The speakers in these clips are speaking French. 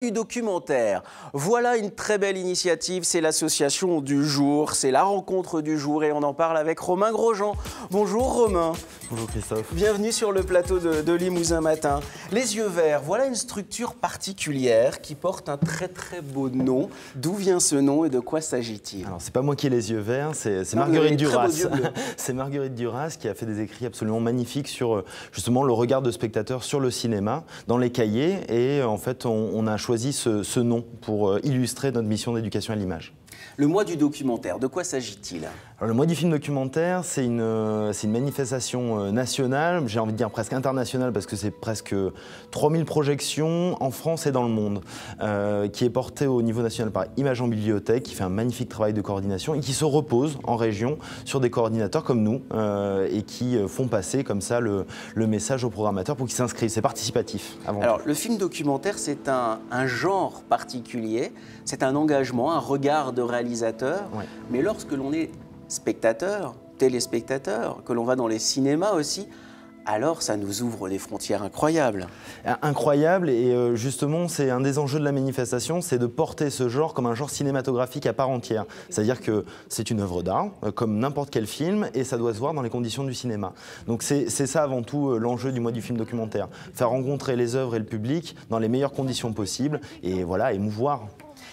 Du documentaire. Voilà une très belle initiative, c'est l'association du jour, c'est la rencontre du jour et on en parle avec Romain Grosjean. Bonjour Romain. Bonjour Christophe. Bienvenue sur le plateau de Limousin Matin. Les Yeux Verts, voilà une structure particulière qui porte un très beau nom. D'où vient ce nom et de quoi s'agit-il? Alors c'est pas moi qui ai les yeux verts, c'est Marguerite Duras. C'est Marguerite Duras qui a fait des écrits absolument magnifiques sur justement le regard de spectateur sur le cinéma dans les cahiers et en fait on a choisi ce nom pour illustrer notre mission d'éducation à l'image. Le mois du documentaire, de quoi s'agit-il? Le mois du film documentaire, c'est une manifestation nationale, j'ai envie de dire presque internationale parce que c'est presque 3000 projections en France et dans le monde, qui est portée au niveau national par Images en Bibliothèque, qui fait un magnifique travail de coordination et qui se repose en région sur des coordinateurs comme nous et qui font passer comme ça le message aux programmateurs pour qu'ils s'inscrivent. C'est participatif. Alors le film documentaire, c'est un genre particulier, c'est un engagement, un regard de réalisateur, ouais. Mais lorsque l'on est spectateur, téléspectateur, que l'on va dans les cinémas aussi, alors ça nous ouvre des frontières incroyables. Incroyable et justement c'est un des enjeux de la manifestation, c'est de porter ce genre comme un genre cinématographique à part entière. C'est-à-dire que c'est une œuvre d'art, comme n'importe quel film, et ça doit se voir dans les conditions du cinéma. Donc c'est ça avant tout l'enjeu du mois du film documentaire. Faire rencontrer les œuvres et le public dans les meilleures conditions possibles et voilà, émouvoir.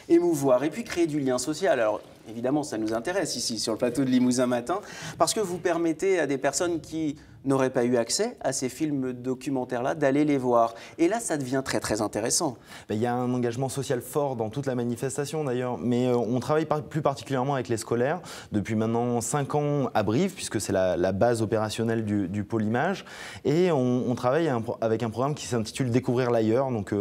Émouvoir et puis créer du lien social. Alors évidemment, ça nous intéresse ici sur le plateau de Limousin Matin parce que vous permettez à des personnes qui n'auraient pas eu accès à ces films documentaires-là d'aller les voir. Et là, ça devient très intéressant. Il y a un engagement social fort dans toute la manifestation d'ailleurs, mais on travaille plus particulièrement avec les scolaires depuis maintenant 5 ans à Brive, puisque c'est la base opérationnelle du pôle image, et on travaille avec un programme qui s'intitule Découvrir l'ailleurs, donc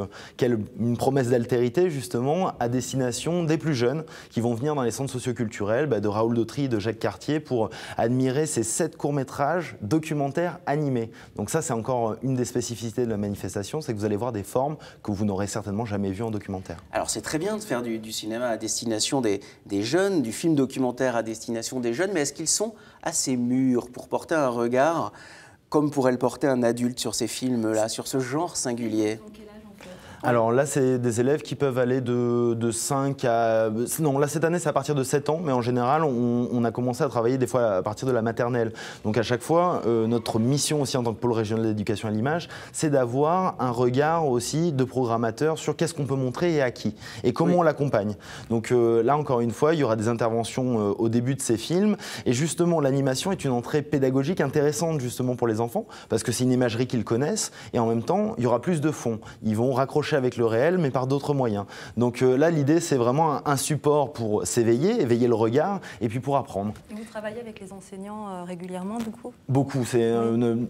une promesse d'altérité justement à destination des plus jeunes qui vont venir dans les centres socioculturels de Raoul Dautry et de Jacques Cartier pour admirer ces 7 courts-métrages documentaires animés. Donc ça, c'est encore une des spécificités de la manifestation, c'est que vous allez voir des formes que vous n'aurez certainement jamais vues en documentaire. Alors c'est très bien de faire du cinéma à destination des jeunes, du film documentaire à destination des jeunes, mais est-ce qu'ils sont assez mûrs pour porter un regard comme pourrait le porter un adulte sur ces films-là, sur ce genre singulier? Alors là, c'est des élèves qui peuvent aller de 5 à... Non, là, cette année, c'est à partir de 7 ans, mais en général, on a commencé à travailler des fois à partir de la maternelle. Donc à chaque fois, notre mission aussi en tant que pôle régional d'éducation à l'image, c'est d'avoir un regard aussi de programmateur sur qu'est-ce qu'on peut montrer et à qui, et comment on l'accompagne. Donc là, encore une fois, il y aura des interventions au début de ces films, et justement, l'animation est une entrée pédagogique intéressante justement pour les enfants, parce que c'est une imagerie qu'ils connaissent, et en même temps, il y aura plus de fond. Ils vont raccrocher avec le réel, mais par d'autres moyens. Donc là, l'idée, c'est vraiment un support pour s'éveiller, éveiller le regard, et puis pour apprendre. Et vous travaillez avec les enseignants régulièrement, du coup? Beaucoup. C'est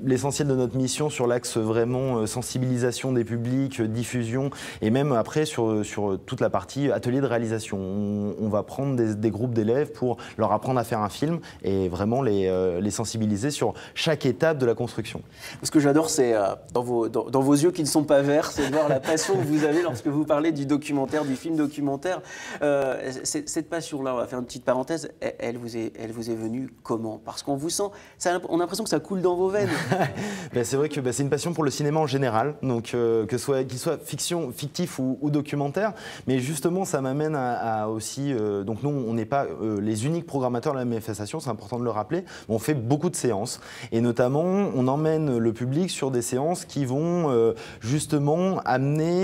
l'essentiel de notre mission sur l'axe vraiment sensibilisation des publics, diffusion, et même après sur toute la partie atelier de réalisation. On va prendre des groupes d'élèves pour leur apprendre à faire un film et vraiment les sensibiliser sur chaque étape de la construction. Ce que j'adore, c'est dans vos yeux qui ne sont pas verts, c'est de voir la passion que vous avez lorsque vous parlez du documentaire, du film documentaire. Cette passion-là, on va faire une petite parenthèse, elle vous est venue comment? Parce qu'on vous sent, on a l'impression que ça coule dans vos veines. C'est vrai que c'est une passion pour le cinéma en général, donc qu'il soit fictif ou documentaire, mais justement ça m'amène à aussi, donc nous on n'est pas les uniques programmateurs de la manifestation, c'est important de le rappeler, mais on fait beaucoup de séances, et notamment on emmène le public sur des séances qui vont justement amener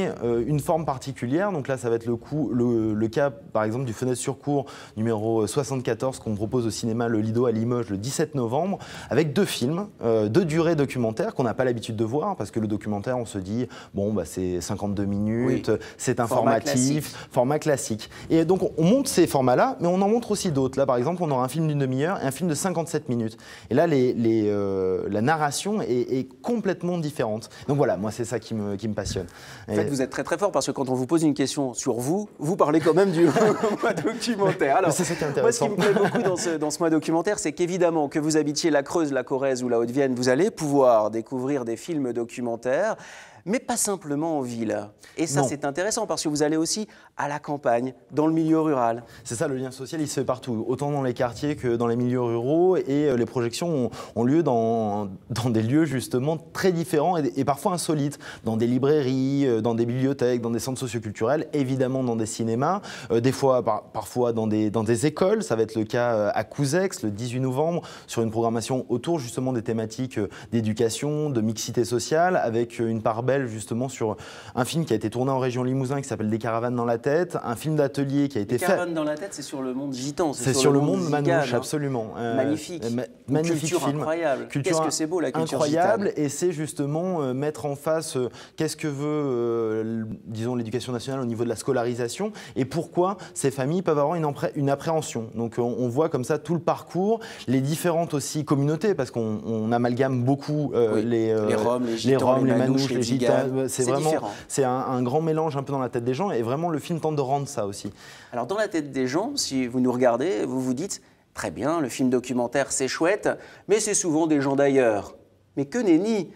une forme particulière. Donc là, ça va être le cas, par exemple, du Fenêtre sur cour numéro 74 qu'on propose au cinéma Le Lido à Limoges le 17 novembre, avec 2 films, 2 durées documentaires qu'on n'a pas l'habitude de voir, parce que le documentaire, on se dit, bon, c'est 52 minutes, oui, c'est informatif, format classique. Et donc, on monte ces formats-là, mais on en montre aussi d'autres. Là, par exemple, on aura un film d'une demi-heure et un film de 57 minutes. Et là, la narration est complètement différente. Donc voilà, moi, c'est ça qui me passionne. En fait, vous êtes très fort parce que quand on vous pose une question sur vous, vous parlez quand même du mois documentaire. Alors, c'est ça qui est intéressant. Moi, ce qui me plaît beaucoup dans ce mois documentaire, c'est qu'évidemment, que vous habitiez la Creuse, la Corrèze ou la Haute-Vienne, vous allez pouvoir découvrir des films documentaires. mais pas simplement en ville. Et ça, Non. c'est intéressant parce que vous allez aussi à la campagne, dans le milieu rural. C'est ça, le lien social, il se fait partout, autant dans les quartiers que dans les milieux ruraux. Et les projections ont lieu dans des lieux justement très différents et parfois insolites, dans des librairies, dans des bibliothèques, dans des centres socioculturels, évidemment dans des cinémas, des fois, parfois dans des écoles. Ça va être le cas à Couzex, le 18 novembre, sur une programmation autour justement des thématiques d'éducation, de mixité sociale, avec une part belle justement sur un film qui a été tourné en région Limousin qui s'appelle Des caravanes dans la tête, un film d'atelier qui a été fait. Des caravanes dans la tête, c'est sur le monde gitan. C'est sur le monde zigane, manouche, hein. absolument. Magnifique. Magnifique Culture film. incroyable. Qu'est-ce que c'est beau la culture incroyable, gitane. et c'est justement mettre en face qu'est-ce que veut, disons, l'éducation nationale au niveau de la scolarisation et pourquoi ces familles peuvent avoir une appréhension. Donc on voit comme ça tout le parcours, les différentes aussi communautés, parce qu'on amalgame beaucoup Oui. les Roms, les gitans, les manouches, manouches, les les tziganes. gitanes. C'est vraiment, différent. c'est un grand mélange un peu dans la tête des gens, et vraiment le film tente de rendre ça aussi. Alors dans la tête des gens, si vous nous regardez, vous vous dites « Très bien, le film documentaire c'est chouette, mais c'est souvent des gens d'ailleurs. » Mais que nenni!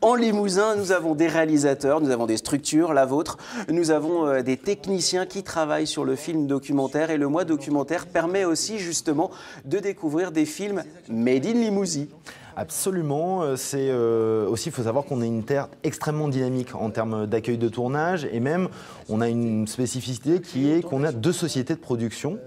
En Limousin, nous avons des réalisateurs, nous avons des structures, la vôtre, nous avons des techniciens qui travaillent sur le film documentaire, et le mois documentaire permet aussi justement de découvrir des films made in Limousin. Absolument. C'est aussi, il faut savoir qu'on est une terre extrêmement dynamique en termes d'accueil de tournage, et même on a une spécificité qui est qu'on a 2 sociétés de production,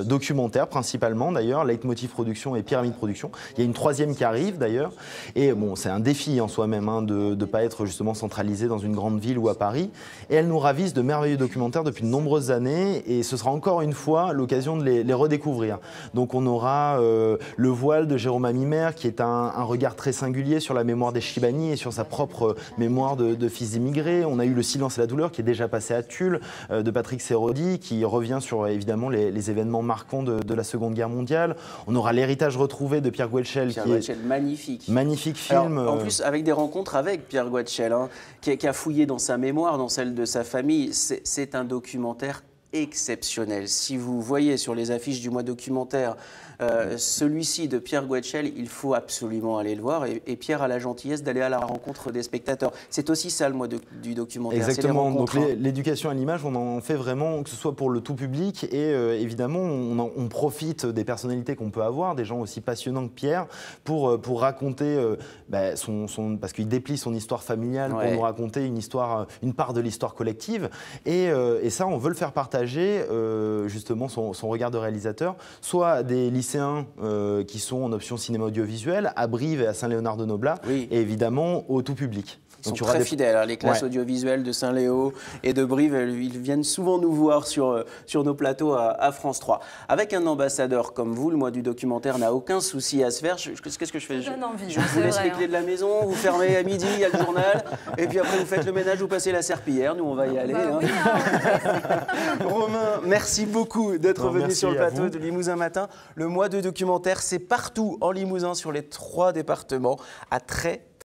documentaires principalement d'ailleurs, Leitmotiv Production et Pyramide Production. Il y a une 3e qui arrive d'ailleurs, et bon, c'est un défi en soi-même hein, de ne pas être justement centralisé dans une grande ville ou à Paris. Et elle nous ravise de merveilleux documentaires depuis de nombreuses années, et ce sera encore une fois l'occasion de les redécouvrir. Donc on aura Le Voile de Jérôme Amimer, qui est un regard très singulier sur la mémoire des Chibani et sur sa propre mémoire de fils d'immigrés. On a eu Le Silence et la douleur, qui est déjà passé à Tulle, de Patrick Serrodi, qui revient sur évidemment les événements marquants de la Seconde Guerre mondiale. On aura L'Héritage retrouvé de Pierre Guetchel, qui est magnifique. Magnifique film. Alors, en plus, avec des rencontres avec Pierre Guetchel, hein, qui a fouillé dans sa mémoire, dans celle de sa famille. C'est un documentaire exceptionnel. Si vous voyez sur les affiches du mois documentaire celui-ci de Pierre Guetchel, il faut absolument aller le voir, et Pierre a la gentillesse d'aller à la rencontre des spectateurs. C'est aussi ça le mois du documentaire. Exactement. Donc hein. l'éducation à l'image, on en fait vraiment, que ce soit pour le tout public, et évidemment on profite des personnalités qu'on peut avoir, des gens aussi passionnants que Pierre, pour raconter parce qu'il déplie son histoire familiale, pour nous raconter une part de l'histoire collective, et ça on veut le faire partager justement son regard de réalisateur, soit à des lycéens qui sont en option cinéma audiovisuel à Brive et à Saint-Léonard-de-Noblat, et évidemment au tout public. Ils sont très fidèles, hein, les classes audiovisuelles de Saint-Léo et de Brive, ils viennent souvent nous voir sur nos plateaux à France 3. Avec un ambassadeur comme vous, le mois du documentaire n'a aucun souci à se faire. Qu'est-ce que je fais? Je vous laisse les clés de la maison, vous fermez à midi, il y a le journal, et puis après vous faites le ménage, vous passez la serpillière, nous on va y aller. Oui, Romain, merci beaucoup d'être venu sur le plateau de Limousin Matin. Le mois de documentaire, c'est partout en Limousin, sur les 3 départements. À très